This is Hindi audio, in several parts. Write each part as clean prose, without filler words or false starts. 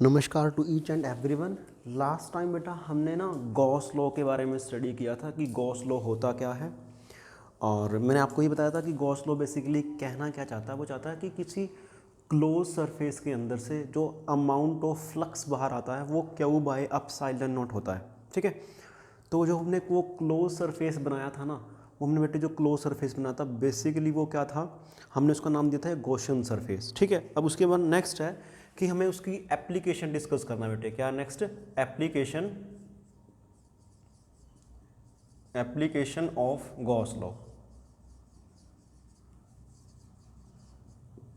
नमस्कार to each and everyone. Last time बेटा हमने ना गॉस लॉ के बारे में स्टडी किया था कि गॉस लॉ होता क्या है। और मैंने आपको ये बताया था कि गॉस लॉ बेसिकली कहना क्या चाहता है। वो चाहता है कि किसी क्लोज सरफेस के अंदर से जो अमाउंट ऑफ फ्लक्स बाहर आता है वो क्यू बाय एप्सिलॉन नॉट होता है। ठीक है, तो जो हमने वो क्लोज सरफेस बनाया था ना, वो हमने बेटे जो क्लोज सरफेस बनाया था बेसिकली वो क्या था, हमने उसका नाम दिया था गॉसियन सरफेस। ठीक है, अब उसके बाद नेक्स्ट है कि हमें उसकी एप्लीकेशन डिस्कस करना बेटे। क्या next? Application of Gauss law.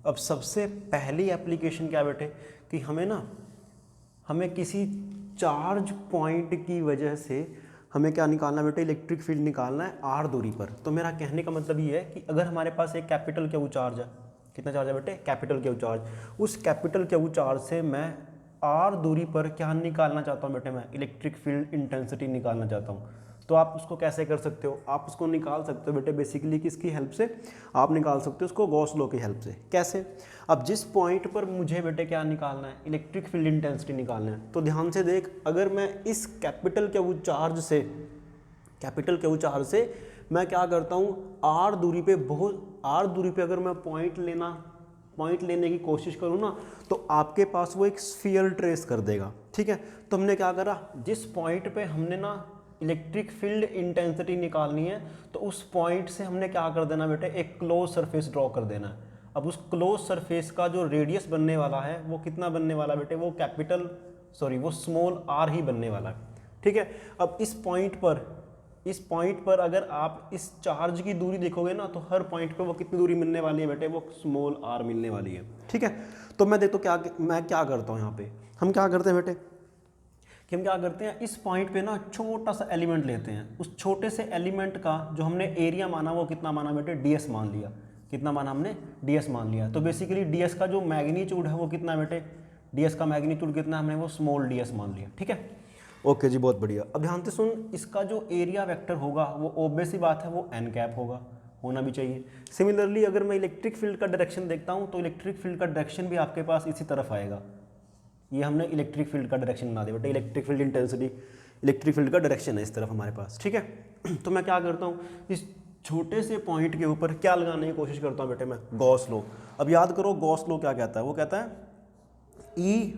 अब सबसे पहली एप्लीकेशन क्या बेटे कि हमें किसी चार्ज पॉइंट की वजह से हमें क्या निकालना बेटे, इलेक्ट्रिक फील्ड निकालना है आर दूरी पर। तो मेरा कहने का मतलब ये है कि अगर हमारे पास एक कैपिटल क्यू चार्ज है, कितना चार्ज है बेटे? Capital Q charge. उस कैपिटल क्यू चार्ज से मैं आर दूरी पर क्या निकालना चाहता हूँ बेटे? मैं इलेक्ट्रिक फील्ड इंटेंसिटी निकालना चाहता हूँ। तो आप उसको कैसे कर सकते हो? आप उसको निकाल सकते हो बेटे बेसिकली किसकी हेल्प से? आप निकाल सकते हो उसको गॉस लॉ की हेल्प से। कैसे? अब जिस पॉइंट पर मुझे बेटे क्या निकालना है, इलेक्ट्रिक फील्ड इंटेंसिटी निकालना है, तो ध्यान से देख, अगर मैं इस कैपिटल क्यू चार्ज से मैं क्या करता हूँ, आर दूरी पे अगर मैं पॉइंट लेने की कोशिश करूँ ना, तो आपके पास वो एक स्फीयर ट्रेस कर देगा। ठीक है, तो हमने क्या करा, जिस पॉइंट पे हमने ना इलेक्ट्रिक फील्ड इंटेंसिटी निकालनी है, तो उस पॉइंट से हमने क्या कर देना बेटे, एक क्लोज सरफेस ड्रॉ कर देना है। अब उस क्लोज सरफेस का जो रेडियस बनने वाला है वो कितना बनने वाला बेटे? वो स्मॉल आर ही बनने वाला है। ठीक है, अब इस पॉइंट पर अगर आप इस चार्ज की दूरी देखोगे ना, तो हर पॉइंट पे वो कितनी दूरी मिलने वाली है बेटे? वो स्मॉल आर मिलने वाली है। ठीक है, तो मैं क्या करता हूँ यहाँ पे, हम क्या करते हैं बेटे कि हम क्या करते हैं, इस पॉइंट पे ना छोटा सा एलिमेंट लेते हैं। उस छोटे से एलिमेंट का जो हमने एरिया माना वो कितना माना बेटे? ds मान लिया। कितना माना हमने? ds मान लिया। तो बेसिकली ds का जो मैग्नीट्यूड है वो कितना बेटे? ds का मैग्नीट्यूड कितना हमने वो स्मॉल ds मान लिया। ठीक है, ओके जी, बहुत बढ़िया। अब ध्यान से सुन, इसका जो एरिया वेक्टर होगा वो ऑब्वियस सी बात है वो n कैप होना भी चाहिए। सिमिलरली अगर मैं इलेक्ट्रिक फील्ड का डायरेक्शन देखता हूँ तो इलेक्ट्रिक फील्ड का डायरेक्शन भी आपके पास इसी तरफ आएगा। ये हमने इलेक्ट्रिक फील्ड का डायरेक्शन बना दिया बेटा, electric field intensity, electric field का डायरेक्शन है इस तरफ हमारे पास। ठीक है, तो मैं क्या करता हूँ, इस छोटे से पॉइंट के ऊपर क्या लगाने की कोशिश करता हूँ बेटे? मैं गॉस लॉ। अब याद करो गॉस लॉ क्या कहता है, वो कहता है ई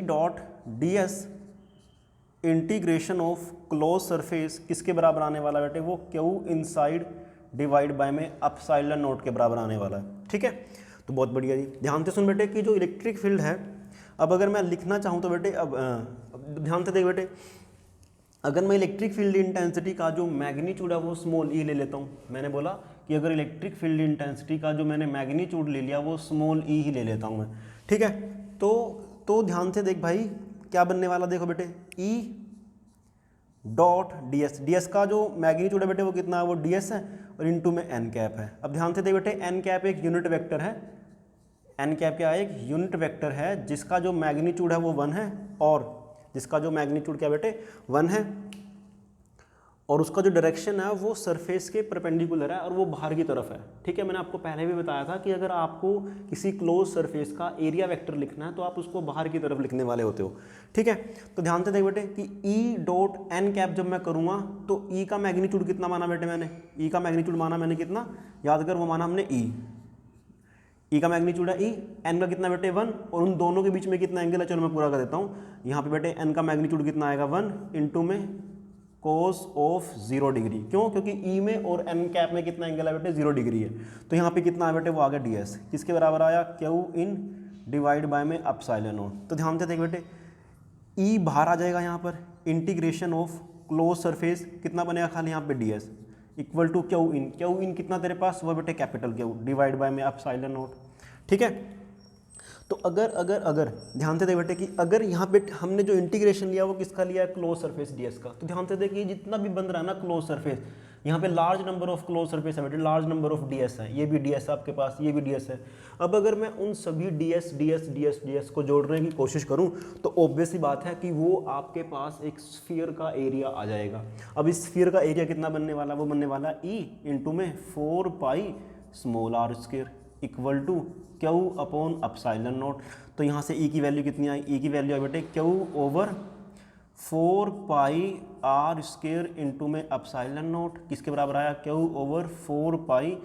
dot D S integration of close surface किसके बराबर आने वाला बेटे? वो क्यू इनसाइड डिवाइड बाय में एप्सिलॉन नॉट के बराबर आने वाला है। ठीक है, तो बहुत बढ़िया जी। ध्यान से सुन बेटे कि जो इलेक्ट्रिक फील्ड है, अब अगर मैं लिखना चाहूँ तो बेटे अब ध्यान से देख बेटे, अगर मैं इलेक्ट्रिक फील्ड इंटेंसिटी का जो मैग्नीट्यूड है वो स्मॉल ई ले लेता हूँ। मैंने बोला कि अगर इलेक्ट्रिक फील्ड इंटेंसिटी का जो मैंने मैग्नीट्यूड ले लिया वो स्मॉल ई ही ले लेता हूँ मैं। ठीक है, तो ध्यान से देख भाई क्या बनने वाला, देखो बेटे, ई डॉट डी एस का जो मैग्नीट्यूड है बेटे वो कितना है? वो डी एस है और इनटू में एन कैप है। अब ध्यान से देख बेटे, एन कैप एक यूनिट वेक्टर है। एन कैप क्या है? एक यूनिट वेक्टर है जिसका जो मैग्नीट्यूड है वो 1 है, और जिसका जो मैग्नीट्यूड क्या बेटे? 1 है, और उसका जो डायरेक्शन है वो सरफेस के परपेंडिकुलर है और वो बाहर की तरफ है। ठीक है, मैंने आपको पहले भी बताया था कि अगर आपको किसी क्लोज सरफेस का एरिया वेक्टर लिखना है तो आप उसको बाहर की तरफ लिखने वाले होते हो। ठीक है, तो ध्यान से देख बेटे कि ई डॉट एन कैप जब मैं करूँगा तो ई का मैग्नीट्यूड कितना माना बेटे? मैंने ई का मैग्नीट्यूड माना मैंने कितना? याद कर, वो माना हमने ई का मैग्नीट्यूड है ई, एन का कितना बेटे? 1, और उन दोनों के बीच में कितना एंगल है? चलो मैं पूरा कर देता हूँ। यहाँ पे बेटे एन का मैग्नीट्यूड कितना आएगा? 1 इंटू में कोस ऑफ 0 डिग्री। क्यों? क्योंकि ई में और एन कैप में कितना एंगल है बेटे? 0 डिग्री है। तो यहाँ पे कितना है बेटे? वो आ गया डी एस। किसके बराबर आया? क्यू इन डिवाइड बाय में एप्सिलॉन नॉट। तो ध्यान से देख बेटे, ई बाहर आ जाएगा यहाँ पर, इंटीग्रेशन ऑफ क्लोज सरफेस कितना बनेगा खाली यहाँ पे? D S equal to Q in कितना तेरे पास? वो बेटे कैपिटल क्यू डिवाइड बाय में एप्सिलॉन नॉट। ठीक है, तो अगर ध्यान से देख बेटे कि अगर यहाँ पे हमने जो इंटीग्रेशन लिया वो किसका लिया है? क्लोज सरफेस ds का। तो ध्यान से देखिए जितना भी बन रहा है ना क्लोज सरफेस, यहाँ पे large number of close surface है बेटे, लार्ज नंबर ऑफ ds है। ये भी ds है आपके पास, ये भी ds है। अब अगर मैं उन सभी ds को जोड़ने की कोशिश करूँ तो ऑब्वियस ही बात है कि वो आपके पास एक स्फीयर का एरिया आ जाएगा। अब इस स्फीयर का एरिया कितना बनने वाला? वो बनने वाला ई इंटू में 4 pi small R square. Equal to Q upon epsilon nought. तो यहाँ से ई की वैल्यू कितनी आई, ई की वैल्यू आई बेटे Q over 4 pi R square into में अपसाइलन नोट, किसके बराबर आया, Q over 4 pi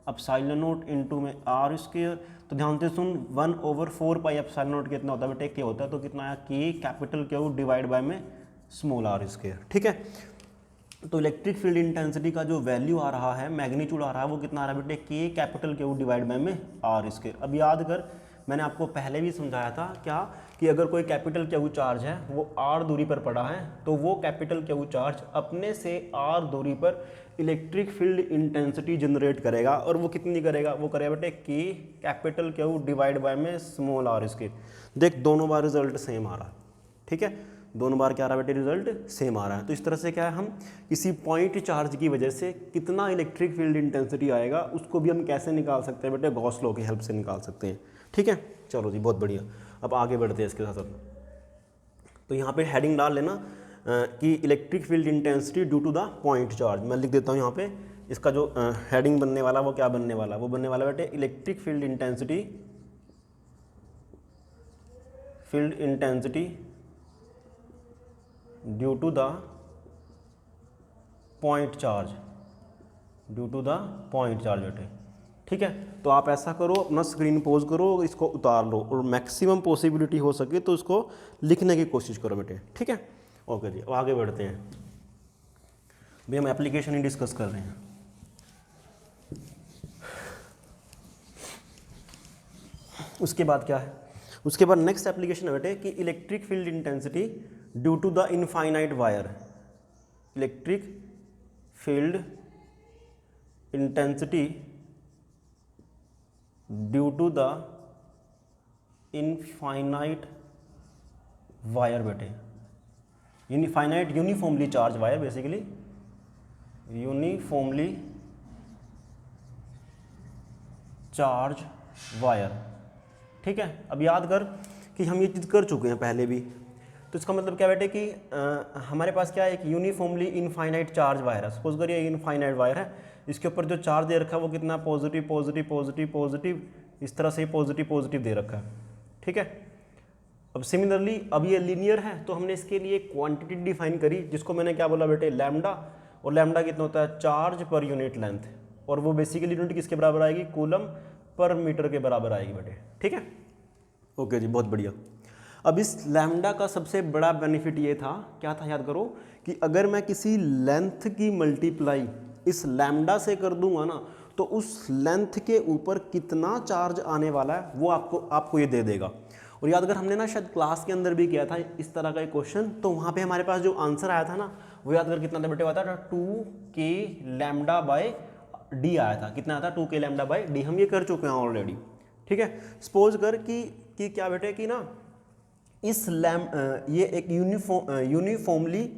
epsilon nought into में आर स्क्वायर। तो ध्यान से सुन, 1 ओवर 4 पाई अपसाइलन नोट कितना होता है बेटे, के होता है, तो कितना आया, के कैपिटल क्यू डिवाइड बाय में स्मॉल आर स्क्वायर। ठीक है, तो इलेक्ट्रिक फील्ड इंटेंसिटी का जो वैल्यू आ रहा है, मैग्नीट्यूड आ रहा है, वो कितना आ रहा है बेटे, के कैपिटल क्यू डिवाइड बाय में आर स्क्वायर। अब याद कर, मैंने आपको पहले भी समझाया था क्या, कि अगर कोई कैपिटल क्यू चार्ज है वो आर दूरी पर पड़ा है, तो वो कैपिटल क्यू चार्ज अपने से आर दूरी पर इलेक्ट्रिक फील्ड इंटेंसिटी जनरेट करेगा, और वो कितनी करेगा, वो करेगा बेटे के कैपिटल क्यू डिवाइड बाय में स्मॉल आर स्क्वायर। देख दोनों बार रिजल्ट सेम आ रहा है, ठीक है, दोनों बार क्या आ रहा है बेटे, रिजल्ट सेम आ रहा है। तो इस तरह से क्या है, हम किसी पॉइंट चार्ज की वजह से कितना इलेक्ट्रिक फील्ड इंटेंसिटी आएगा उसको भी हम कैसे निकाल सकते हैं बेटे, गॉस लॉ की हेल्प से निकाल सकते हैं। ठीक है, चलो जी बहुत बढ़िया। अब आगे बढ़ते हैं इसके साथ। तो यहाँ पे हेडिंग डाल लेना कि electric field intensity due to the point charge. मैं लिख देता हूँ यहाँ पे, इसका जो हेडिंग बनने वाला वो क्या बनने वाला, वो बनने वाला बेटे electric field intensity due to the point charge, बेटे। ठीक है, तो आप ऐसा करो, अपना स्क्रीन पोज करो, इसको उतार लो, और मैक्सिमम पॉसिबिलिटी हो सके तो इसको लिखने की कोशिश करो बेटे। ठीक है, ओके जी, अब आगे बढ़ते हैं। भाई हम एप्लीकेशन ही डिस्कस कर रहे हैं। उसके बाद क्या है, उसके बाद नेक्स्ट एप्लीकेशन है बेटे कि electric field intensity due to the infinite wire. Electric field intensity due to the infinite wire बेटे, infinite uniformly charge wire, basically uniformly charge wire. ठीक है, अब याद कर कि हम ये चीज़ कर चुके हैं पहले भी, तो इसका मतलब क्या बेटे कि हमारे पास क्या है, एक यूनिफॉर्मली इनफाइनाइट चार्ज वायर है। सपोज करिए इनफाइनाइट वायर है, इसके ऊपर जो चार्ज दे रखा है वो कितना, पॉजिटिव पॉजिटिव पॉजिटिव पॉजिटिव, इस तरह से पॉजिटिव पॉजिटिव दे रखा है। ठीक है, अब सिमिलरली अब ये लीनियर है, तो हमने इसके लिए क्वांटिटी डिफाइन करी, जिसको मैंने क्या बोला बेटे, लैम्डा। और लैम्डा कितना होता है, चार्ज पर यूनिट लेंथ, और वो बेसिकली यूनिट किसके बराबर आएगी, कूलम पर मीटर के बराबर आएगी बेटे। ठीक है, ओके जी, बहुत बढ़िया। अब इस लैम्डा का सबसे बड़ा बेनिफिट ये था, क्या था याद करो, कि अगर मैं किसी लेंथ की मल्टीप्लाई इस लैम्डा से कर दूंगा ना, तो उस लेंथ के ऊपर कितना चार्ज आने वाला है वो आपको ये दे देगा। और याद अगर हमने ना शायद क्लास के अंदर भी किया था इस तरह का एक क्वेश्चन, तो वहाँ पे हमारे पास जो आंसर आया था ना, वो याद कर कितना था बेटे, हुआ था 2k लैम्डा बाय डी आया था। कितना आया था, 2k लैम्डा बाय डी। हम ये कर चुके हैं ऑलरेडी। ठीक है, सपोज कर कि क्या बेटे कि ना इस ये एक uniformly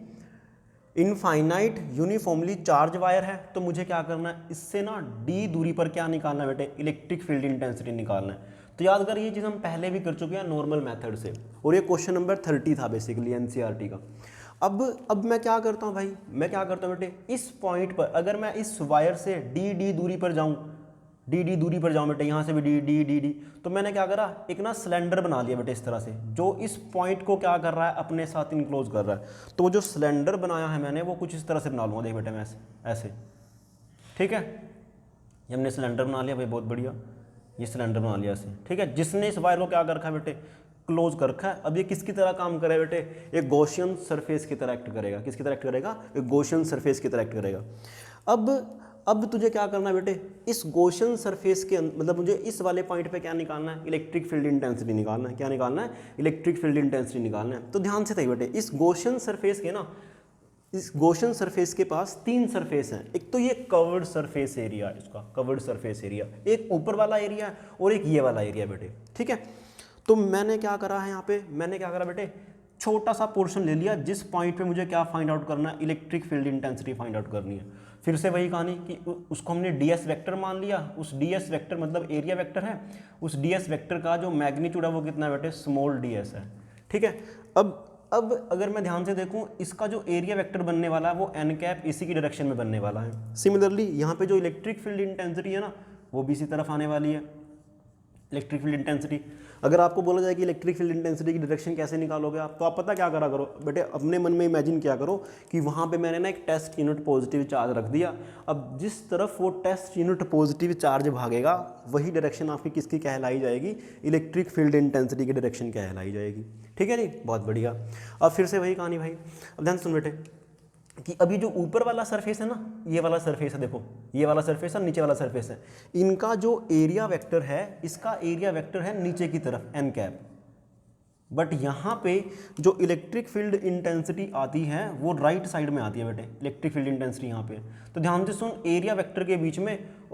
infinite uniformly charge wire है, तो मुझे क्या करना है, इससे ना डी दूरी पर क्या निकालना है बेटे, इलेक्ट्रिक फील्ड इंटेंसिटी निकालना है। तो याद कर ये चीज़ हम पहले भी कर चुके हैं नॉर्मल मेथड से, और ये क्वेश्चन नंबर 30 था बेसिकली एनसीईआरटी का। अब मैं क्या करता हूँ भाई, मैं क्या करता हूँ बेटे, इस पॉइंट पर अगर मैं इस वायर से डी दूरी पर जाऊँ, डी दूरी पर जाऊँ बेटे, यहाँ से भी डी, तो मैंने क्या करा, एक ना सिलेंडर बना लिया बेटे इस तरह से, जो इस पॉइंट को क्या कर रहा है, अपने साथ इनक्लोज कर रहा है। तो वो जो सिलेंडर बनाया है मैंने, वो कुछ इस तरह से बना लूँगा, देख बेटे मैं ऐसे। ठीक है, ये हमने सिलेंडर बना लिया भाई, बहुत बढ़िया, ये सिलेंडर बना लिया ऐसे। ठीक है, जिसने इस वायर को क्या कर रखा है बेटे, क्लोज कर रखा है। अब ये किसकी तरह काम करेगा बेटे, एक गॉसियन सरफेस की तरह एक्ट करेगा। किसकी तरह एक्ट करेगा, एक गॉसियन सरफेस की तरह एक्ट करेगा। अब तुझे क्या करना है बेटे, इस गॉसियन सरफेस के मतलब मुझे इस वाले पॉइंट पे क्या निकालना है, इलेक्ट्रिक फील्ड इंटेंसिटी निकालना है। क्या निकालना है, इलेक्ट्रिक फील्ड इंटेंसिटी निकालना है। तो ध्यान से देखिए बेटे, इस गॉसियन सरफेस के ना, इस गॉसियन सरफेस के पास 3 सरफेस हैं। एक तो ये कवर्ड सरफेस एरिया, इसका कवर्ड सरफेस एरिया, एक ऊपर वाला एरिया और एक ये वाला एरिया बेटे। ठीक है, तो मैंने क्या करा है यहाँ पे, मैंने क्या करा बेटे, छोटा सा पोर्शन ले लिया, जिस पॉइंट पे मुझे क्या फाइंड आउट करना है, electric field intensity find out करनी है। फिर से वही कहानी कि उसको हमने ds वेक्टर मान लिया। उस ds वेक्टर मतलब एरिया वेक्टर है, उस ds वेक्टर का जो मैग्नीट्यूड है वो कितना है बेटे, स्मॉल ds है। ठीक है, अब अगर मैं ध्यान से देखूं, इसका जो एरिया वेक्टर बनने वाला है वो n कैप इसी की डायरेक्शन में बनने वाला है। सिमिलरली यहाँ पे जो इलेक्ट्रिक फील्ड इंटेंसिटी है ना, वो भी इसी तरफ आने वाली है। Electric field intensity. अगर आपको बोला जाए कि इलेक्ट्रिक फील्ड इंटेंसिटी की डायरेक्शन कैसे निकालोगे आप, तो आप पता क्या करा करो बेटे, अपने मन में इमेजिन किया करो कि वहाँ पे मैंने ना एक टेस्ट यूनिट पॉजिटिव चार्ज रख दिया। अब जिस तरफ वो टेस्ट यूनिट पॉजिटिव चार्ज भागेगा वही डायरेक्शन आपकी किसकी कहलाई जाएगी, इलेक्ट्रिक फील्ड इंटेंसिटी की डायरेक्शन कहलाई जाएगी। ठीक है जी, बहुत बढ़िया। अब फिर से वही कहानी भाई, अब ध्यान सुन बेटे कि अभी जो ऊपर वाला सरफेस है ना, ये वाला सरफेस है, देखो ये वाला सरफेस है, नीचे वाला सरफेस है, इनका जो एरिया वेक्टर है, इसका एरिया वेक्टर है नीचे की तरफ एन कैप। बट यहाँ पे जो इलेक्ट्रिक फील्ड इंटेंसिटी आती है वो राइट साइड में आती है बेटे, इलेक्ट्रिक फील्ड इंटेंसिटी यहाँ पे। तो ध्यान से सुन, एरिया वेक्टर के बीच में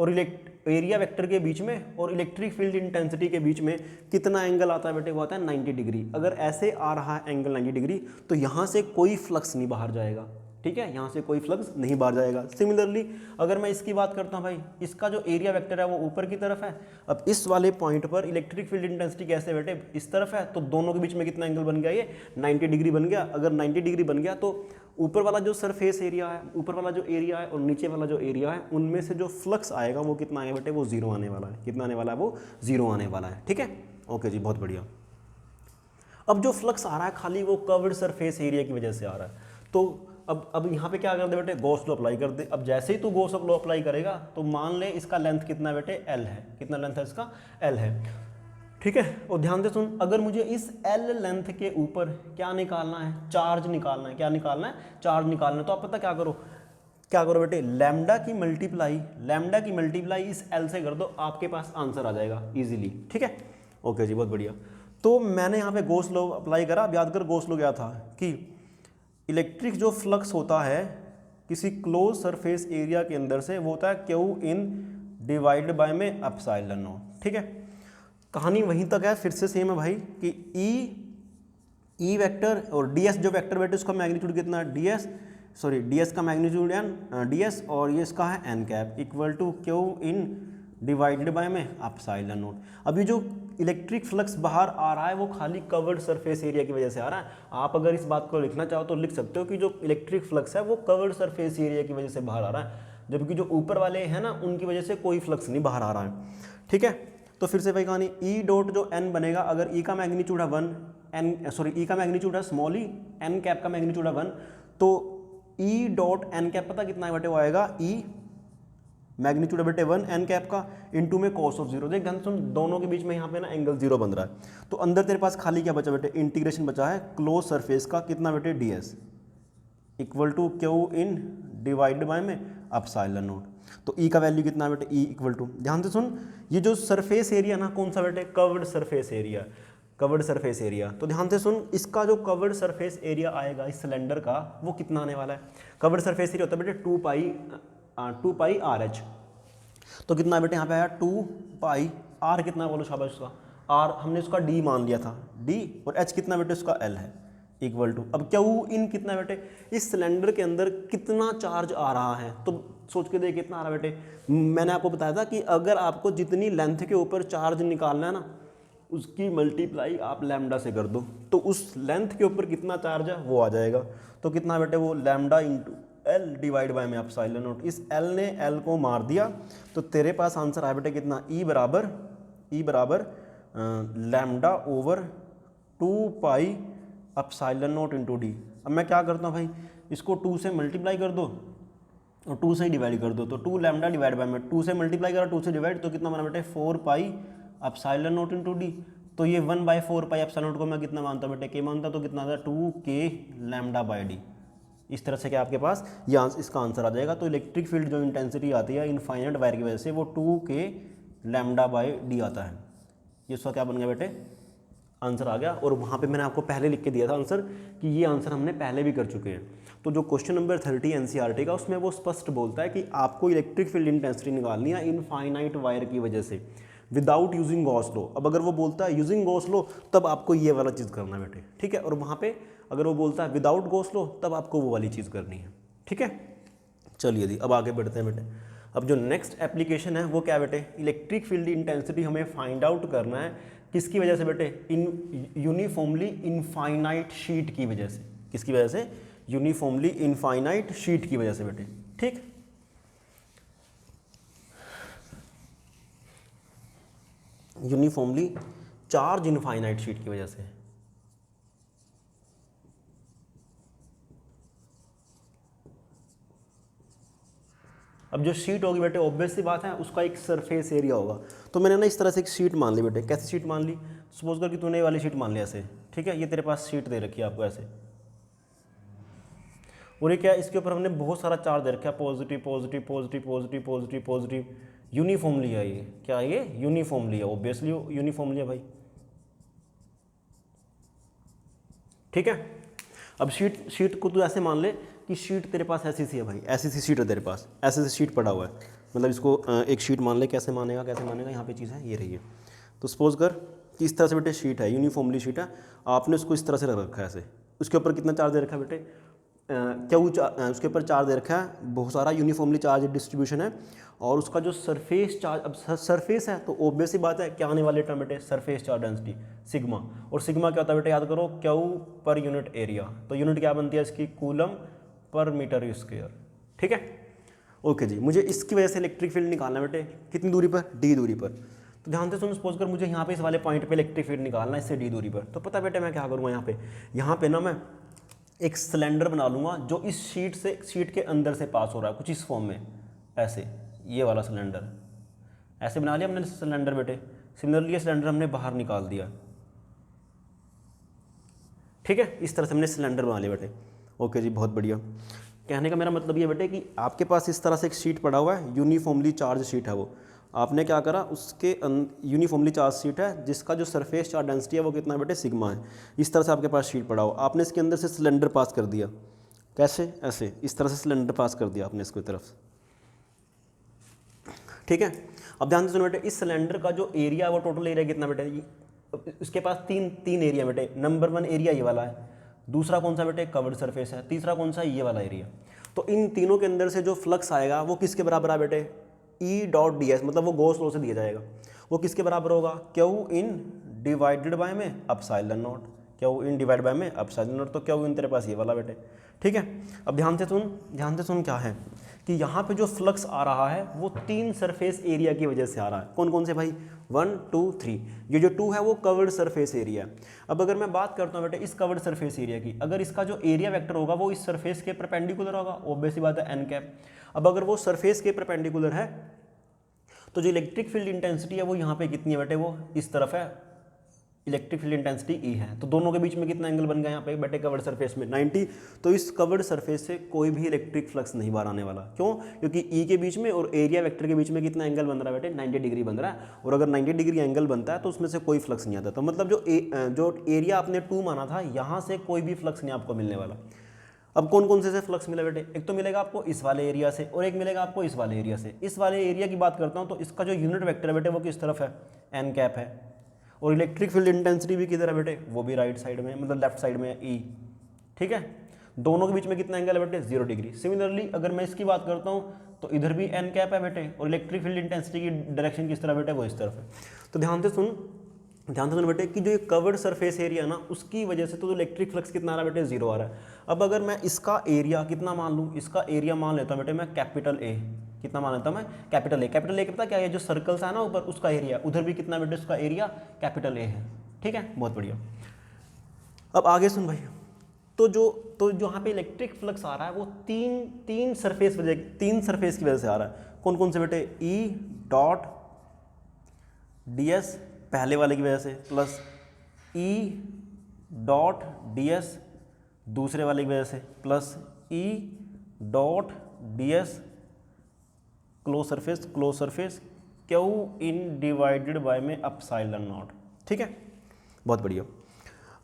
और इलेक्ट्रिक फील्ड इंटेंसिटी के बीच में कितना एंगल आता है बेटे, वो आता है 90 डिग्री। अगर ऐसे आ रहा है एंगल 90 डिग्री तो यहाँ से कोई फ्लक्स नहीं बाहर जाएगा। ठीक है, यहाँ से कोई फ्लक्स नहीं बाहर जाएगा। सिमिलरली अगर मैं इसकी बात करता हूँ भाई, इसका जो एरिया वेक्टर है वो ऊपर की तरफ है। अब इस वाले पॉइंट पर इलेक्ट्रिक फील्ड इंटेंसिटी कैसे बेटे, इस तरफ है, तो दोनों के बीच में कितना एंगल बन गया, ये 90 डिग्री बन गया। अगर 90 डिग्री बन गया तो ऊपर वाला जो सरफेस एरिया है, ऊपर वाला जो एरिया है और नीचे वाला जो एरिया है, उनमें से जो फ्लक्स आएगा वो कितना आएगा बेटे, वो जीरो आने वाला है। कितना आने वाला है, वो जीरो आने वाला है। ठीक है, ओके जी, बहुत बढ़िया। अब जो फ्लक्स आ रहा है खाली वो कवर्ड सरफेस एरिया की वजह से आ रहा है। तो अब यहाँ पे क्या कर दे बेटे, गॉस लॉ अप्लाई कर दे। अब जैसे ही तू गॉस लॉ अप्लाई करेगा तो मान ले इसका लेंथ कितना है बेटे, एल है। कितना लेंथ है इसका, एल है। ठीक है, और ध्यान से सुन, अगर मुझे इस एल लेंथ के ऊपर क्या निकालना है, चार्ज निकालना है। क्या निकालना है, चार्ज निकालना है। तो आप पता क्या करो बेटे, लैम्डा की मल्टीप्लाई इस एल से कर दो, आपके पास आंसर आ जाएगा इजीली। ठीक है, ओके जी, बहुत बढ़िया। तो मैंने यहाँ पे गॉस लॉ अप्लाई करा। अब याद कर गॉस लॉ क्या था कि इलेक्ट्रिक जो फ्लक्स होता है किसी क्लोज सरफेस एरिया के अंदर से, वो होता है क्यू इन डिवाइड बाय में एप्सिलॉन नॉट। ठीक है, कहानी वहीं तक है, फिर से सेम है भाई कि ई वेक्टर और ds जो वेक्टर बेटे उसका मैग्नीट्यूड कितना है, ds का मैग्नीट्यूड एन, ds और ये इसका है N cap equal to Q in divided by में एप्सिलॉन नॉट। अभी जो इलेक्ट्रिक फ्लक्स बाहर आ रहा है वो खाली कवर्ड सरफेस एरिया की वजह से आ रहा है। आप अगर इस बात को लिखना चाहो तो लिख सकते हो कि जो इलेक्ट्रिक फ्लक्स है वो कवर्ड सरफेस एरिया की वजह से बाहर आ रहा है, जबकि जो ऊपर वाले हैं ना उनकी वजह से कोई फ्लक्स नहीं बाहर आ रहा है। ठीक है, तो फिर से वही कहानी, ई डॉट जो एन बनेगा, अगर ई का मैग्नीट्यूड है 1, ई का मैग्नीट्यूड है स्मॉल ई, एन कैप का मैग्नीट्यूड है 1, तो ई डॉट एन कैप पता कितना है बेटे, वो आएगा ई मैग्नीट्यूड है बेटे 1 एन कैप का इनटू में cos ऑफ 0। देख ध्यान सुन, दोनों के बीच में यहाँ पे ना एंगल 0 बन रहा है। तो अंदर तेरे पास खाली क्या बचा बेटे, इंटीग्रेशन बचा है क्लोज सरफेस का, कितना बेटे, ds equal to Q in divide by में एप्सिलॉन नॉट। तो ई का वैल्यू कितना है बेटे, ई इक्वल टू, ध्यान से सुन, ये जो सरफेस एरिया ना कौन सा बेटे, कवर्ड सरफेस एरिया। तो ध्यान से सुन, इसका जो कवर्ड सरफेस एरिया आएगा इस सिलेंडर का वो कितना आने वाला है। कवर्ड सरफेस एरिया होता है बेटे 2 पाई आर एच। तो कितना बेटे यहाँ पे आया 2 पाई आर, कितना बोलो शाबाश उसका, आर हमने उसका डी मान लिया था, डी, और एच कितना बेटे उसका एल है इक्वल टू, अब क्यू इन कितना बेटे, इस सिलेंडर के अंदर कितना चार्ज आ रहा है, तो सोच के देख कितना आ रहा है बेटे। मैंने आपको बताया था कि अगर आपको जितनी लेंथ के ऊपर चार्ज निकालना है ना उसकी मल्टीप्लाई आप लैम्डा से कर दो, तो उस लेंथ के ऊपर कितना चार्ज है वो आ जाएगा। तो कितना बेटे, वो lambda into L divide by में एप्सिलॉन नॉट। इस एल ने एल को मार दिया तो तेरे पास आंसर आया बेटे कितना, ई बराबर lambda over 2 pi epsilon naught into D. अब मैं क्या करता हूँ भाई, इसको 2 से मल्टीप्लाई कर दो और 2 से ही डिवाइड कर दो, तो 2 लैम्डा डिवाइड बाय में 2 से मल्टीप्लाई करा 2 से डिवाइड, तो कितना बना बेटे 4 pi epsilon naught into D. तो ये 1/4 पाई एप्सिलॉन नॉट को मैं कितना मानता बेटे, के मानता, तो कितना था 2k लैम्डा बाय डी। इस तरह से क्या आपके पास ये इसका आंसर आ जाएगा। तो इलेक्ट्रिक फील्ड जो इंटेंसिटी आती है इनफाइनाइट वायर की वजह से वो 2k लैम्डा बाय डी आता है। ये उसका क्या बन गया बेटे, आंसर आ गया। और वहाँ पे मैंने आपको पहले लिख के दिया था आंसर कि ये आंसर हमने पहले भी कर चुके हैं। तो जो क्वेश्चन नंबर 30 एनसीईआरटी का, उसमें वो स्पष्ट बोलता है कि आपको इलेक्ट्रिक फील्ड इंटेंसिटी निकालनी है इनफाइनाइट वायर की वजह से विदाउट यूजिंग गॉस लॉ। अब अगर वो बोलता है यूजिंग गॉस लॉ तब आपको ये वाला चीज़ करना है बेटे, ठीक है। और वहाँ पे अगर वो बोलता है विदाउट गॉस लॉ तब आपको वो वाली चीज़ करनी है, ठीक है। चलिए जी अब आगे बढ़ते हैं बेटे। अब जो नेक्स्ट एप्लीकेशन है वो क्या बेटे, इलेक्ट्रिक फील्ड इंटेंसिटी हमें फाइंड आउट करना है किसकी वजह से बेटे, इन यूनिफॉर्मली इनफाइनाइट शीट की वजह से। किसकी वजह से, यूनिफॉर्मली इनफाइनाइट शीट की वजह से बेटे, ठीक। यूनिफॉर्मली चार्ज इनफाइनाइट शीट की वजह से। अब जो शीट होगी बेटे ऑब्वियस सी बात है उसका एक सरफेस एरिया होगा। तो मैंने ना इस तरह से एक शीट मान ली बेटे, कैसी शीट मान ली, सपोज कर कि तूने ये वाली शीट मान लिया ऐसे, ठीक है, ये तेरे पास शीट दे रखी है आपको ऐसे, और ये क्या, इसके ऊपर हमने बहुत सारा चार्ज दे रखा है, positive positive positive positive positive positive, uniformly है ये, क्या ये यूनिफॉर्मली है, ऑब्वियसली यूनिफॉर्मली है भाई, ठीक है। अब शीट को तू ऐसे मान ले कि शीट तेरे पास ऐसी सी है भाई, ऐसी सी शीट है तेरे पास, ऐसे से शीट पड़ा हुआ है, मतलब इसको एक शीट मान ले, कैसे मानेगा, यहाँ पे चीज़ है ये रही है। तो सपोज कर कि इस तरह से बेटे शीट है, यूनिफॉर्मली शीट है, आपने उसको इस तरह से रख रखा है ऐसे, उसके ऊपर कितना चार्ज दे रखा है बेटे, उसके ऊपर चार्ज दे रखा है बहुत सारा, यूनिफॉर्मली चार्ज डिस्ट्रीब्यूशन है, और उसका जो सरफेस चार्ज, अब सरफेस है तो ऑब्वियस सी बात है क्या आने वाले टर्म बेटे, सरफेस चार्ज डेंसिटी सिग्मा, और सिग्मा क्या होता है बेटे, याद करो, क्यू पर यूनिट एरिया, तो यूनिट क्या बनती है इसकी, कूलम पर मीटर स्क्वायर, ठीक है। ओके जी, मुझे इसकी वजह से इलेक्ट्रिक फील्ड निकालना है बेटे, कितनी दूरी पर, डी दूरी पर। तो ध्यान से सुन, सपोज कर मुझे यहाँ पे इस वाले पॉइंट पे इलेक्ट्रिक फील्ड निकालना है इससे डी दूरी पर, तो पता बेटे मैं क्या करूँगा, यहाँ पे ना मैं एक सिलेंडर बना लूँगा जो इस शीट के अंदर से पास हो रहा है, कुछ इस फॉर्म में ऐसे, ये वाला सिलेंडर ऐसे बना लिया हमने सिलेंडर बेटे। सिमिलरली ये सिलेंडर हमने बाहर निकाल दिया, ठीक है, इस तरह से हमने सिलेंडर बना लिया बेटे। ओके जी, बहुत बढ़िया। कहने का मेरा मतलब ये बेटे कि आपके पास इस तरह से एक शीट पड़ा हुआ है, यूनिफॉर्मली चार्ज शीट है वो, आपने क्या करा, उसके यूनिफॉर्मली चार्ज शीट है जिसका जो सरफेस चार्ज डेंसिटी है वो कितना है बेटे, सिग्मा है। इस तरह से आपके पास शीट पड़ा हो, आपने इसके अंदर से सिलेंडर पास कर दिया, कैसे, ऐसे, इस तरह से सिलेंडर पास कर दिया आपने इसको तरफ, ठीक है। अब ध्यान से सुनो बेटे, इस सिलेंडर का जो एरिया है वो टोटल एरिया कितना बेटे, इसके पास तीन एरिया बेटे, नंबर 1 एरिया ये वाला है, दूसरा कौन सा बेटे, कवर्ड सरफेस है, तीसरा कौन सा, ये वाला एरिया। तो इन तीनों के अंदर से जो फ्लक्स आएगा वो किसके बराबर है बेटे, E डॉट डी एस, मतलब वो गॉस लॉ से दिया जाएगा, वो किसके बराबर होगा, क्यू इन डिवाइडेड बाय में epsilon not, Q in divide by में एप्सिलॉन नॉट, तो क्यू इन तेरे पास ये वाला बेटे, ठीक है। अब ध्यान से सुन क्या है कि यहाँ पे जो फ्लक्स आ रहा है वो 3 सरफेस एरिया की वजह से आ रहा है, कौन कौन से भाई, 1 2 3, ये जो 2 है वो कवर्ड सरफेस एरिया। अब अगर मैं बात करता हूँ बेटे इस कवर्ड सरफेस एरिया की, अगर इसका जो एरिया वेक्टर होगा वो इस सरफेस के परपेंडिकुलर होगा, ऑब्वियस सी बात है एन कैप। अब अगर वो सरफेस के परपेंडिकुलर है तो जो इलेक्ट्रिक फील्ड इंटेंसिटी है वो यहाँ पे कितनी है बेटे, वो इस तरफ है, इलेक्ट्रिक फील्ड इंटेंसिटी E है, तो दोनों के बीच में कितना एंगल बन गया यहाँ पे बेटे, कवर्ड सरफेस में 90। तो इस कवर्ड सरफेस से कोई भी इलेक्ट्रिक फ्लक्स नहीं बाहर आने वाला, क्यों, क्योंकि E के बीच में और एरिया वेक्टर के बीच में कितना एंगल बन रहा है बेटे, 90 डिग्री बन रहा है, और अगर 90 डिग्री एंगल बनता है तो उसमें से कोई फ्लक्स नहीं आता। तो मतलब जो एरिया आपने 2 माना था, यहाँ से कोई भी फ्लक्स नहीं आपको मिलने वाला। अब कौन कौन से फ्लक्स मिला बेटे, एक तो मिलेगा आपको इस वाले एरिया से और एक मिलेगा आपको इस वाले एरिया से। इस वाले एरिया की बात करता हूँ तो इसका जो यूनिट वेक्टर है बेटे वो किस तरफ है, एन कैप है, और इलेक्ट्रिक फील्ड इंटेंसिटी भी किधर है बेटे, वो भी राइट साइड में, मतलब लेफ्ट साइड में है, ई, ठीक है। दोनों के बीच में कितना एंगल है बेटे, 0 डिग्री। सिमिलरली अगर मैं इसकी बात करता हूँ तो इधर भी एन कैप है बेटे, और इलेक्ट्रिक फील्ड इंटेंसिटी की डायरेक्शन किस तरफ बेटे, वो इस तरफ है। तो ध्यान से सुन बेटे कि जो ये कवर्ड सरफेस एरिया ना, उसकी वजह से तो जो इलेक्ट्रिक फ्लक्स कितना आ रहा है बेटे, 0 आ रहा है। अब अगर मैं इसका एरिया कितना मान लूँ, इसका एरिया मान लेता हूँ बेटे मैं कैपिटल ए, कितना मान लेता हूँ मैं, कैपिटल ए। कैपिटल ए पता क्या है, जो सर्कल्स है ना ऊपर, उसका एरिया, उधर भी कितना बेटे उसका एरिया कैपिटल ए है, ठीक है, बहुत बढ़िया। अब आगे सुन भाई, तो जो यहाँ पे इलेक्ट्रिक फ्लक्स आ रहा है वो तीन सरफेस की वजह से आ रहा है। कौन कौन से बेटे, ई डॉट डी एस पहले वाले की वजह से, प्लस ई डॉट डी एस दूसरे वाले की वजह से, plus E dot D S close surface Q in divided by में एप्सिलॉन नॉट, ठीक है, बहुत बढ़िया।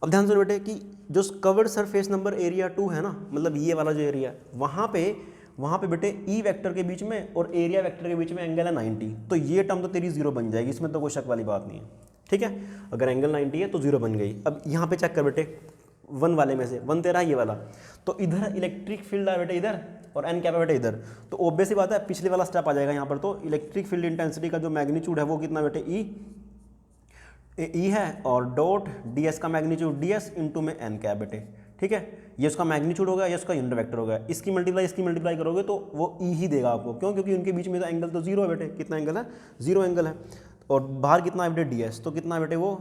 अब ध्यान से बेटे कि जो कवर्ड सरफेस नंबर एरिया 2 है ना, मतलब ये वाला जो एरिया है, वहाँ पे बेटे ई वेक्टर के बीच में और एरिया वेक्टर के बीच में एंगल है 90, तो ये टर्म तो तेरी 0 बन जाएगी, इसमें तो कोई शक वाली बात नहीं है, ठीक है। अगर एंगल 90 है तो 0 बन गई। अब यहाँ पे चेक कर बेटे, 1 वाले में से 1 तेरा ये वाला, तो इधर इलेक्ट्रिक फील्ड है बेटे इधर, और एन कैप है बेटे इधर, तो ऑब्वियस सी बात है पिछले वाला स्टेप आ जाएगा यहाँ पर। तो इलेक्ट्रिक फील्ड इंटेंसिटी का जो मैग्नीट्यूड है वो कितना बेटे, ई है, और डॉट डी एस का मैग्नीट्यूड डी एस इंटू में एन कैप बेटे, ठीक है। ये उसका मैग्नीट्यूड होगा, ये उसका यूनिट वेक्टर होगा, इसकी मल्टीप्लाई करोगे तो वो ई ही देगा आपको, क्यों, क्योंकि उनके बीच में तो एंगल तो 0 है बेटे, कितना एंगल है, 0 एंगल है। और बाहर कितना है बेटे ds, तो कितना है बेटे वो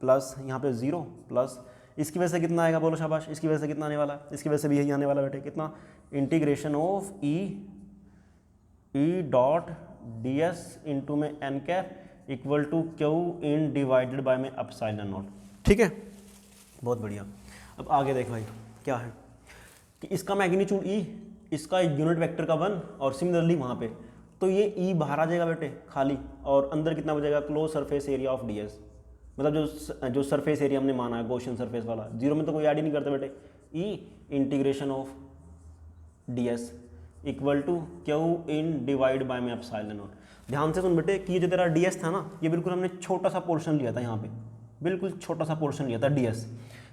प्लस यहाँ पे 0 प्लस इसकी वजह से कितना आएगा, बोलो शाबाश, इसकी वजह से कितना आने वाला है, इसकी वजह से भी यही आने वाला बेटे, कितना integration of E dot D S into में N cap equal to Q in divided by में एप्सिलॉन नॉट। ठीक है, बहुत बढ़िया। अब आगे देख भाई क्या है कि इसका मैग्नीट्यूड ई, इसका यूनिट वेक्टर का 1 और सिमिलरली वहाँ पे, तो ये ई बाहर आ जाएगा बेटे खाली, और अंदर कितना बचेगा, close surface area of D S, मतलब जो सरफेस एरिया हमने माना है गॉसियन सरफेस वाला, 0 में तो कोई ऐड ही नहीं करते बेटे, E integration of D S equal to Q in divide by में एप्सिलॉन नॉट। ध्यान से सुन बेटे कि ये जो तेरा डी एस था ना, ये बिल्कुल हमने छोटा सा पोर्शन लिया था यहाँ पे, बिल्कुल छोटा सा पोर्शन लिया था डी एस।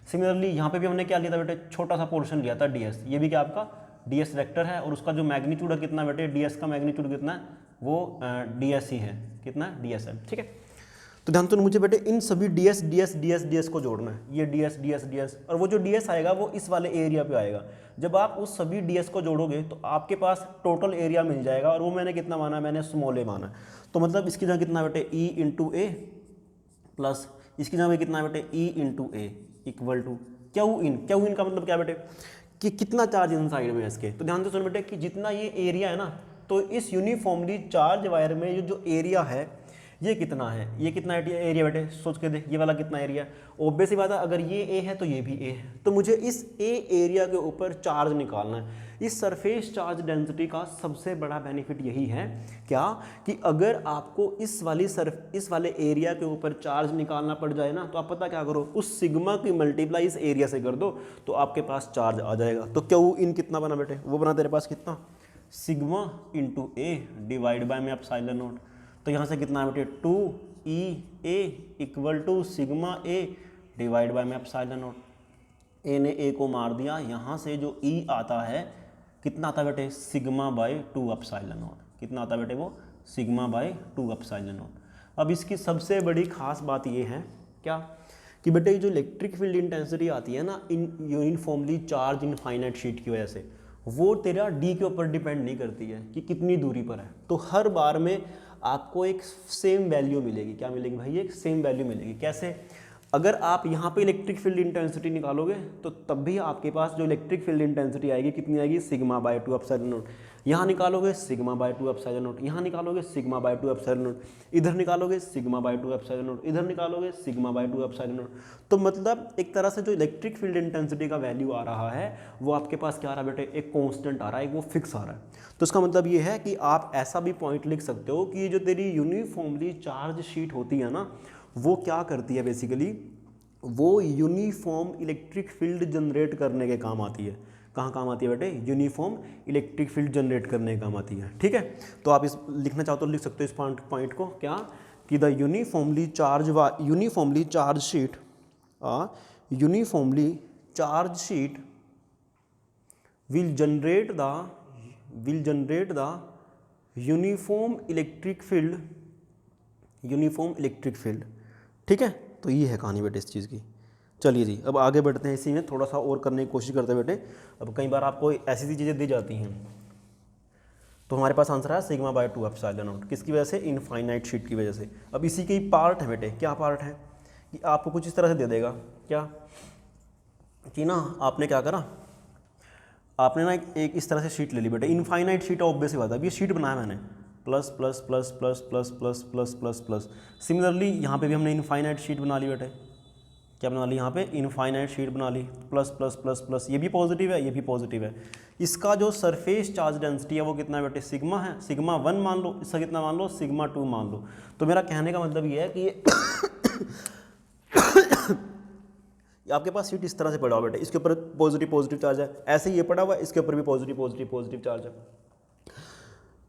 सिमिलरली यहाँ पे भी हमने क्या लिया था बेटे, छोटा सा पोर्शन लिया था डी एस। ये भी क्या आपका डी एस वेक्टर है, और उसका जो मैग्नीट्यूड है कितना बेटे, डी एस का मैग्नीट्यूड कितना है, वो डी एस ही है, कितना डी एस है। ठीक है, तो ध्यान तो मुझे बेटे इन सभी डी एस को जोड़ना है, ये डी एस, और वो जो डी एस आएगा वो इस वाले एरिया पे आएगा। जब आप उस सभी डी एस को जोड़ोगे तो आपके पास टोटल एरिया मिल जाएगा, और वो मैंने कितना माना है, मैंने स्मॉल ए माना है। तो मतलब इसकी जगह कितना बेटे ई इंटू ए प्लस इसकी जगह कितना है बेटे E into A equal to Q in का मतलब क्या बेटे कि कितना चार्ज इन साइड में है इसके। तो ध्यान से सुन बेटे कि जितना ये एरिया है ना, तो इस यूनिफॉर्मली चार्ज वायर में जो एरिया है ये कितना है, ये कितना एरिया बेटे, सोच के देख, ये वाला कितना एरिया है। ऑब्वियस सी बात है, अगर ये ए है तो ये भी ए है, तो मुझे इस ए एरिया के ऊपर चार्ज निकालना है। इस सरफेस चार्ज डेंसिटी का सबसे बड़ा बेनिफिट यही है क्या, कि अगर आपको इस वाले एरिया के ऊपर चार्ज निकालना पड़ जाए ना, तो आप पता क्या करो, उस सिग्मा की मल्टीप्लाई इस एरिया से कर दो, तो आपके पास चार्ज आ जाएगा। तो क्यू इन कितना बना बेटे, वो बना तेरे पास कितना, sigma into A divide by में एप्सिलॉन नॉट। तो यहाँ से कितना है बेटे 2 A equal to sigma A divide by में एप्सिलॉन नॉट। ए ने ए को मार दिया, यहाँ से जो ई आता है कितना आता है बेटे, सिग्मा बाय 2 एप्सिलॉन नॉट। कितना आता है बेटे वो, सिग्मा बाय 2 एप्सिलॉन नॉट। अब इसकी सबसे बड़ी खास बात ये है क्या, कि बेटे जो इलेक्ट्रिक फील्ड इंटेंसिटी आती है ना इन यूनिफॉर्मली चार्ज इनफाइनाइट शीट की वजह से, वो तेरा डी के ऊपर डिपेंड नहीं करती है कि कितनी दूरी पर है। तो हर बार में आपको एक सेम वैल्यू मिलेगी। क्या मिलेगी भाई, एक सेम वैल्यू मिलेगी। कैसे, अगर आप यहाँ पे इलेक्ट्रिक फील्ड इंटेंसिटी निकालोगे तो तब भी आपके पास जो इलेक्ट्रिक फील्ड इंटेंसिटी आएगी कितनी आएगी, सिग्मा बाय 2 एप्सिलॉन नॉट। यहाँ निकालोगे सिग्मा बाय 2 एप्सिलॉन नॉट, यहाँ निकालोगे सिग्मा बाय 2 एप्सिलॉन नॉट, इधर निकालोगे सिग्मा बाय 2 एप्सिलॉन नॉट, इधर निकालोगे सिग्मा बाय 2 एप्सिलॉन नॉट। तो मतलब एक तरह से जो इलेक्ट्रिक फील्ड इंटेंसिटी का वैल्यू आ रहा है वो आपके पास क्या आ रहा है बेटे, एक कॉन्स्टेंट आ रहा है, वो फिक्स आ रहा है। तो इसका मतलब ये है कि आप ऐसा भी पॉइंट लिख सकते हो कि जो तेरी यूनिफॉर्मली चार्ज शीट होती है ना, वो क्या करती है बेसिकली, वो यूनिफॉर्म इलेक्ट्रिक फील्ड जनरेट करने के काम आती है। कहाँ काम आती है बेटे, यूनिफॉर्म इलेक्ट्रिक फील्ड जनरेट करने के काम आती है। ठीक है, तो आप इस लिखना चाहो तो लिख सकते हो इस पॉइंट को क्या, कि the uniformly charge sheet will generate the uniform electric field. ठीक है, तो ये है कहानी बेटे इस चीज़ की। चलिए जी, अब आगे बढ़ते हैं, इसी में थोड़ा सा और करने की कोशिश करते हैं बेटे। अब कई बार आपको ऐसी सी चीज़ें दी जाती हैं, तो हमारे पास आंसर है सिग्मा बाय 2 एप्सिलॉन नॉट। किसकी वजह से, इनफाइनाइट शीट की वजह से। अब इसी के ही पार्ट है बेटे, क्या पार्ट है कि आपको कुछ इस तरह से दे देगा क्या, कि ना आपने क्या करा, आपने ना एक इस तरह से शीट ले ली बेटे, इनफाइनाइट शीट है, ऑब्वियस बात है। अब ये शीट बनाया मैंने plus plus plus plus plus plus plus plus plus. Similarly यहाँ पे भी हमने इनफाइनाइट शीट बना ली बेटे, क्या बना ली, यहाँ पे इनफाइनाइट शीट बना ली, प्लस प्लस प्लस प्लस, ये भी पॉजिटिव है, ये भी पॉजिटिव है। इसका जो सरफेस चार्ज डेंसिटी है वो कितना है बेटे, सिग्मा है, सिग्मा 1 मान लो, इसका कितना मान लो, सिग्मा 2 मान लो। तो मेरा कहने का मतलब ये है कि ये आपके पास शीट इस तरह से पड़ा हुआ बेटे, इसके ऊपर पॉजिटिव चार्ज है, ऐसे ही ये पड़ा हुआ है, इसके ऊपर भी पॉजिटिव चार्ज है।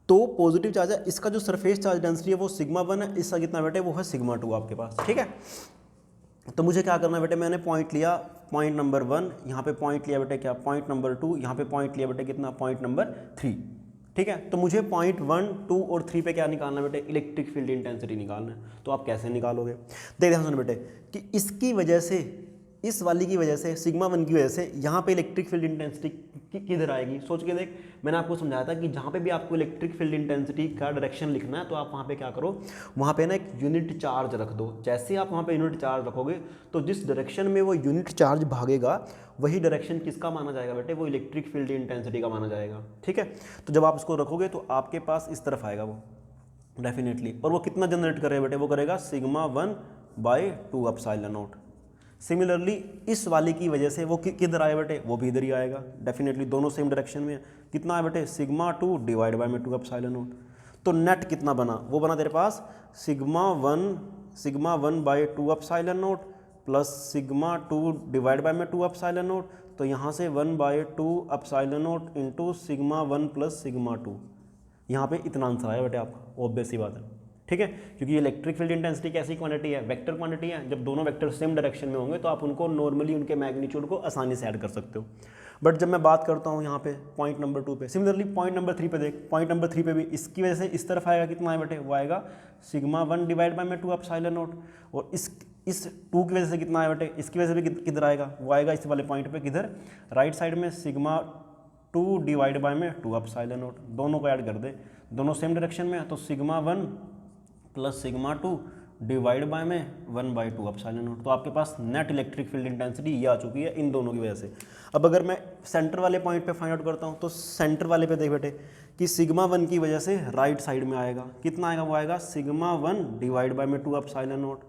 तो पॉजिटिव चार्ज है, इसका जो सरफेस चार्ज डेंसिटी है वो सिग्मा 1 है, इसका कितना बेटे, वो है सिग्मा 2 आपके पास। ठीक है, तो मुझे क्या करना है बेटे, मैंने पॉइंट लिया, पॉइंट नंबर 1, यहाँ पे पॉइंट लिया बेटे क्या, पॉइंट नंबर 2, यहाँ पे पॉइंट लिया बेटे कितना, पॉइंट नंबर 3। ठीक है, तो मुझे पॉइंट 1, 2 और 3 पे क्या निकालना है बेटे, इलेक्ट्रिक फील्ड इंटेंसिटी निकालना है। तो आप कैसे निकालोगे, देख ध्यान सुनो बेटे, कि इसकी वजह से इस वाली की वजह से, सिग्मा 1 की वजह से यहाँ पे इलेक्ट्रिक फील्ड इंटेंसिटी किधर आएगी, सोच के देख। मैंने आपको समझाया था कि जहाँ पे भी आपको इलेक्ट्रिक फील्ड इंटेंसिटी का डायरेक्शन लिखना है तो आप वहाँ पे क्या करो, वहाँ पे ना एक यूनिट चार्ज रख दो। जैसे आप वहाँ पे यूनिट चार्ज रखोगे तो जिस डायरेक्शन में वो यूनिट चार्ज भागेगा वही डायरेक्शन किसका माना जाएगा बेटे, वो इलेक्ट्रिक फील्ड इंटेंसिटी का माना जाएगा। ठीक है, तो जब आप इसको रखोगे तो आपके पास इस तरफ आएगा वो डेफिनेटली, और वो कितना जनरेट करेगा बेटे, वो करेगा सिग्मा 1/2 एप्सिलॉन नॉट। सिमिलरली इस वाले की वजह से वो किधर आया बेटे, वो भी इधर ही आएगा डेफिनेटली, दोनों सेम डायरेक्शन में। कितना है बेटे, सिग्मा 2 डिवाइड बाय में 2 एप्सिलॉन नॉट। तो नेट कितना बना, वो बना तेरे पास sigma 1/2 epsilon naught plus sigma 2 divide by में 2 एप्सिलॉन नॉट। तो यहाँ से 1/2 epsilon naught into sigma 1 plus sigma 2, यहाँ पे इतना आंसर आया बेटे आपका, ऑब्वियस सी बात है। ठीक है, क्योंकि इलेक्ट्रिक फील्ड इंटेंसिटी कैसी क्वांटिटी है, वेक्टर क्वांटिटी है। जब दोनों वेक्टर सेम डायरेक्शन में होंगे तो आप उनको नॉर्मली उनके मैग्नीट्यूड को आसानी से ऐड कर सकते हो। बट जब मैं बात करता हूँ यहाँ पे पॉइंट नंबर 2 पे, सिमिलरली पॉइंट नंबर 3 पे देख, पॉइंट नंबर 3 पे भी इसकी वजह से इस तरफ आएगा, कितना है बेटे, वो आएगा सिग्मा 1 डिवाइड बाय में 2 एप्सिलॉन नॉट। और इस 2 की वजह से कितना है बेटे, इसकी वजह से भी किधर आएगा, वो आएगा इस वाले पॉइंट पे, किधर, राइट साइड में सिग्मा 2 डिवाइड बाय में 2 एप्सिलॉन नॉट। दोनों को ऐड कर दे, दोनों सेम डायरेक्शन में है, तो sigma 1 plus sigma 2 divide by में 1/2 एप्सिलॉन नॉट। तो आपके पास नेट इलेक्ट्रिक फील्ड इंटेंसिटी ये आ चुकी है इन दोनों की वजह से। अब अगर मैं सेंटर वाले पॉइंट पे फाइंड आउट करता हूँ तो सेंटर वाले पे देख बेटे कि सिग्मा 1 की वजह से राइट साइड में आएगा, कितना आएगा, वो आएगा सिग्मा 1 डिवाइड बाय में 2 एप्सिलॉन नॉट।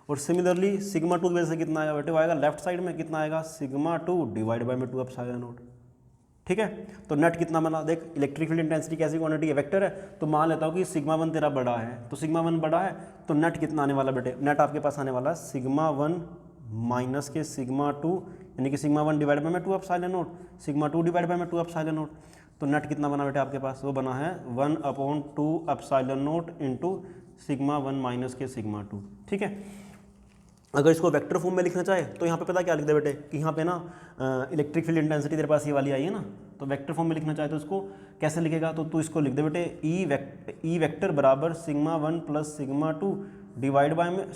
और सिमिलरली सिग्मा 2 की वजह से कितना आएगा बेटे, वो आएगा लेफ्ट साइड में, कितना आएगा, सिग्मा 2 डिवाइड बाय में 2 एप्सिलॉन नॉट। ठीक है, तो नेट कितना बना, देख इलेक्ट्रिक फील्ड इंटेंसिटी कैसी क्वांटिटी है, वेक्टर है, तो मान लेता हूँ कि सिग्मा 1 तेरा बड़ा है, तो सिग्मा 1 बड़ा है तो नेट कितना आने वाला बेटे, नेट आपके पास आने वाला सिग्मा 1 माइनस के सिग्मा 2, यानी कि सिग्मा 1 डिवाइड बाय में 2 epsilon not, sigma 2 divide by में 2 एप्सिलॉन नॉट। तो नेट कितना बना बेटे आपके पास, वो बना है 1/2 epsilon naught into sigma 1 minus के सिग्मा 2। ठीक है, अगर इसको वेक्टर फॉर्म में लिखना चाहे तो यहाँ पे पता क्या लिख दे बेटे कि यहाँ पे ना इलेक्ट्रिक फील्ड इंटेंसिटी तेरे पास ये वाली आई है ना, तो वेक्टर फॉर्म में लिखना चाहे तो इसको कैसे लिखेगा, तो तू इसको लिख दे बेटे ई वेक्टर बराबर sigma 1 plus sigma 2 divide by में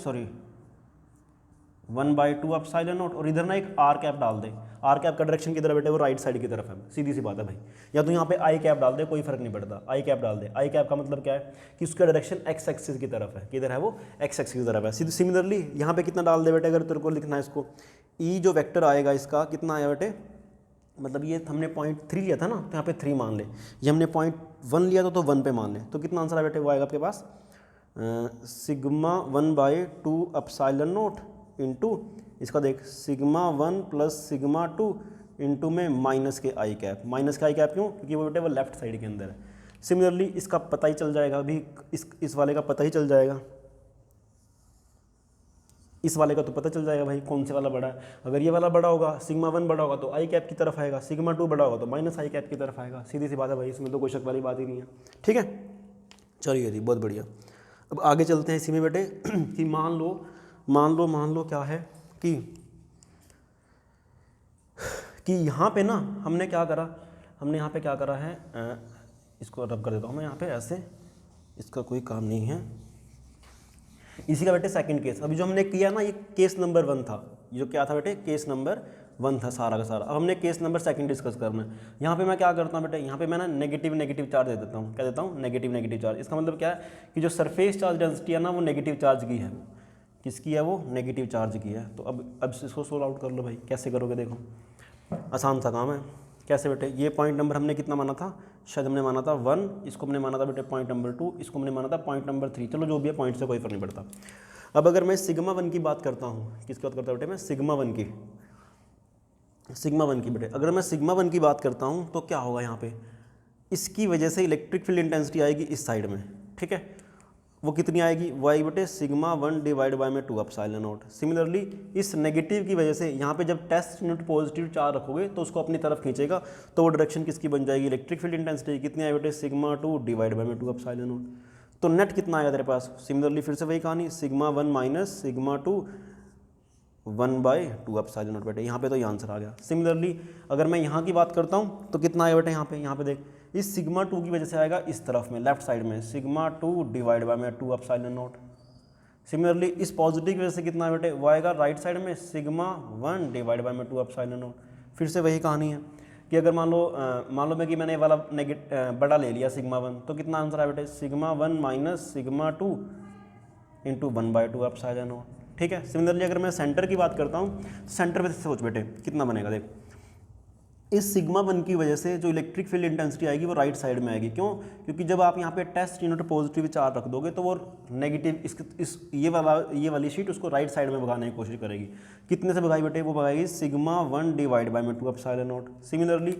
1/2 एप्सिलॉन नॉट। और इधर ना एक आर कैप डाल दे, आर कैप का डायरेक्शन किधर है बेटे, वो राइट साइड की तरफ है, सीधी सी बात है भाई। या तो यहाँ पे आई कैप डाल दे, कोई फर्क नहीं पड़ता, आई कैप डाल दे। आई कैप का मतलब क्या है कि उसका डायरेक्शन एक्स एक्सिस की तरफ है, किधर है वो, एक्स एक्सिस की तरफ है। सिमिलरली यहाँ पे कितना डाल दे बेटे, अगर तेरे को लिखना है इसको, ई जो वेक्टर आएगा इसका कितना आया बेटे, मतलब ये हमने पॉइंट 3 लिया था ना, तो यहाँ पे 3 मान ले, ये हमने पॉइंट 1 लिया था तो 1 पे मान ले, तो कितना आंसर है बेटे, वो आएगा आपके पास सिग्मा 1/2 एप्सिलॉन नॉट इंटू इसका देख सिग्मा 1 प्लस सिग्मा 2 इंटू में माइनस के आई कैप। माइनस के आई कैप क्यों, क्योंकि वो बेटे वो लेफ्ट साइड के अंदर है। सिमिलरली इसका पता ही चल जाएगा अभी, इस वाले का पता ही चल जाएगा, इस वाले का तो पता चल जाएगा भाई कौन से वाला बड़ा है। अगर ये वाला बड़ा होगा, सिग्मा 1 बड़ा होगा तो आई कैप की तरफ आएगा, सिग्मा 2 बड़ा होगा तो माइनस आई कैप की तरफ आएगा, सीधी सी बात है भाई, इसमें तो कोई शक वाली बात ही नहीं है। ठीक है, चलिए जी, बहुत बढ़िया। अब आगे चलते हैं इसी में बेटे कि मान लो क्या है कि यहाँ पे ना हमने क्या करा, हमने यहाँ पे क्या करा है, इसको रब कर देता हूँ मैं यहाँ पे ऐसे, इसका कोई काम नहीं है। इसी का बेटे सेकंड केस, अभी जो हमने किया ना ये केस नंबर 1 था, ये जो क्या था बेटे, केस नंबर 1 था सारा का सारा। अब हमने केस नंबर 2 डिस्कस करना है। यहाँ पे मैं क्या करता हूँ बेटे, यहाँ पे मैं ना नेगेटिव चार्ज दे देता हूँ, क्या देता हूँ, नेगेटिव चार्ज। इसका मतलब क्या है कि जो सरफेस चार्ज डेंसिटी है ना वो नेगेटिव चार्ज की है, किसकी है, वो नेगेटिव चार्ज की है। तो अब इसको सोल्व आउट कर लो भाई, कैसे करोगे, देखो आसान सा काम है। कैसे बेटे, ये पॉइंट नंबर हमने कितना माना था, शायद हमने माना था 1, इसको हमने माना था बेटे पॉइंट नंबर 2, इसको हमने माना था पॉइंट नंबर 3, चलो जो भी है पॉइंट से कोई फर्क नहीं पड़ता। अब अगर मैं सिग्मा 1 की बात करता हूँ, किसकी बात करता हूँ बेटे, मैं सिग्मा 1 की बेटे, अगर मैं सिग्मा 1 की बात करता हूँ तो क्या होगा यहाँ पे, इसकी वजह से इलेक्ट्रिक फील्ड इंटेंसिटी आएगी इस साइड में। ठीक है, वो कितनी आएगी, वो आएगी बेटे सिग्मा 1 डिवाइड बाय में 2 एप्सिलॉन नॉट। सिमिलरली इस नेगेटिव की वजह से यहाँ पे जब टेस्ट यूनिट पॉजिटिव चार्ज रखोगे तो उसको अपनी तरफ खींचेगा, तो वो डायरेक्शन किसकी बन जाएगी, इलेक्ट्रिक फील्ड इंटेंसिटी कितनी आई बेटे, सिग्मा 2 डिवाइड बाय में 2 एप्सिलॉन नॉट। तो नेट कितना आएगा तेरे पास, सिमिलरली फिर से वही कहानी, sigma 1 minus sigma 2 1/2 epsilon not बेटे, यहाँ पे तो ये आंसर आ गया। सिमिलरली अगर मैं यहाँ की बात करता हूँ तो कितना आएगा बेटे, यहाँ पे देख, इस सिग्मा 2 की वजह से आएगा इस तरफ में, लेफ्ट साइड में, सिग्मा 2 डिवाइड बाय में 2 एप्सिलॉन नॉट। सिमिलरली इस पॉजिटिव की वजह से कितना है बेटे, वो आएगा राइट साइड में सिग्मा 1 डिवाइड बाय में 2 एप्सिलॉन नॉट। फिर से वही कहानी है कि अगर मान लो मैं कि मैंने ये वाला बड़ा ले लिया सिग्मा 1, तो कितना आंसर है बेटे, sigma 1 minus sigma 2 into 1/2 epsilon naught. ठीक है। सिमिलरली अगर मैं सेंटर की बात करता हूँ, सेंटर पे सोच बेटे कितना बनेगा, देख इस सिग्मा 1 की वजह से जो इलेक्ट्रिक फील्ड इंटेंसिटी आएगी वो राइट साइड में आएगी। क्यों? क्योंकि जब आप यहाँ पे टेस्ट यूनिट पॉजिटिव चार्ज रख दोगे तो वो नेगेटिव ये वाली शीट उसको राइट साइड में भगाने की कोशिश करेगी। कितने से भगाई बेटे, वो भगाएगी सिग्मा 1 डिवाइड बाय में 2 एप्सिलॉन नॉट। सिमिलरली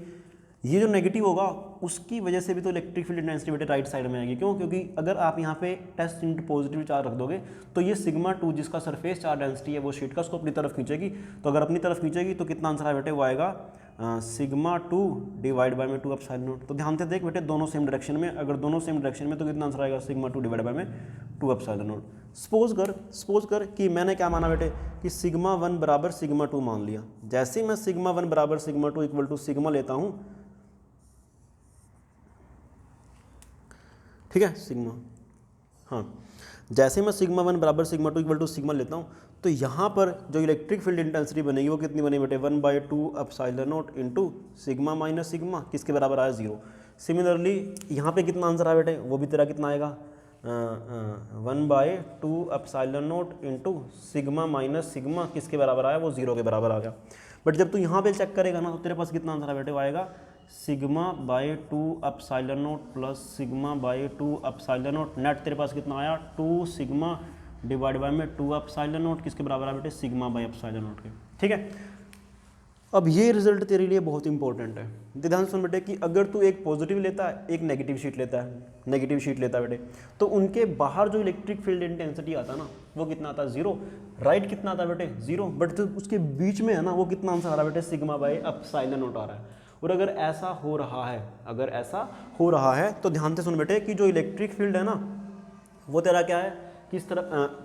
ये जो नेगेटिव होगा उसकी वजह से भी तो इलेक्ट्रिक फील्ड इंटेंसिटी बेटे राइट साइड में आएगी। क्यों? क्योंकि अगर आप यहाँ पे टेस्ट यूनिट पॉजिटिव चार्ज रख दोगे तो ये सिग्मा 2 जिसका सरफेस चार्ज डेंसिटी है वो शीट का उसको अपनी तरफ खींचेगी। तो अगर अपनी तरफ खींचेगी तो कितना आंसर है बेटे, वो आएगा सिग्मा 2 डिवाइड बाय में 2 एप्सिलॉन नॉट। तो ध्यान से देख बेटे दोनों सेम डायरेक्शन में, अगर दोनों सेम डायरेक्शन में तो कितना आंसर आएगा, सिग्मा 2 डिवाइड बाय में 2 एप्सिलॉन नॉट। सपोज कर कि मैंने क्या माना बेटे कि सिग्मा 1 बराबर सिग्मा 2 मान लिया। जैसे ही मैं सिग्मा 1 बराबर सिग्मा 2 इक्वल टू सिग्मा लेता हूँ, ठीक है, सिग्मा, हाँ, जैसे मैं सिग्मा 1 बराबर सिग्मा 2 इक्वल टू सिग्मा लेता हूँ तो यहाँ पर जो इलेक्ट्रिक फील्ड इंटेंसिटी बनेगी वो कितनी बनेगी बेटे, 1/2 epsilon naught into sigma minus sigma, किसके बराबर आया, 0। सिमिलरली यहाँ पे कितना आंसर आया बेटे, वो भी तेरा कितना आएगा, 1/2 epsilon naught into sigma minus sigma, किसके बराबर आया, वो 0 के बराबर आ गया। बट जब तू यहाँ पे चेक करेगा ना तो तेरे पास कितना आंसर आया बेटे, वो आएगा सिग्मा/2 एप्सिलॉन नॉट प्लस सिग्मा/2 एप्सिलॉन नॉट। नेट तेरे पास कितना आया, 2 सिग्मा डिवाइड बाय में 2 एप्सिलॉन नॉट, किसके बराबर है बेटे, सिग्मा बाय एप्सिलॉन नॉट के। ठीक है। अब ये रिजल्ट तेरे लिए बहुत इंपॉर्टेंट है। ध्यान सुन बेटे कि अगर तू एक पॉजिटिव लेता है, एक नेगेटिव शीट लेता है बेटे, तो उनके बाहर जो इलेक्ट्रिक फील्ड इंटेंसिटी आता है ना वो कितना आता है, 0। राइट कितना आता है बेटे, 0। बट जो उसके बीच में है ना वो कितना आंसर आ रहा है बेटे, सिग्मा बाय एप्सिलॉन नॉट आ रहा है। और अगर ऐसा हो रहा है तो ध्यान से सुन बेटे कि जो इलेक्ट्रिक फील्ड है ना वो तेरा क्या है, किस तरह,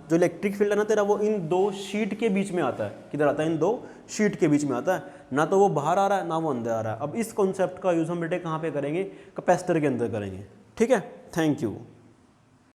जो इलेक्ट्रिक फील्ड है ना तेरा वो इन दो शीट के बीच में आता है। किधर आता है, इन दो शीट के बीच में आता है, ना तो वो बाहर आ रहा है ना वो अंदर आ रहा है। अब इस कॉन्सेप्ट का यूज़ हम बेटे कहाँ पे करेंगे, कैपेसिटर के अंदर करेंगे। ठीक है, थैंक यू।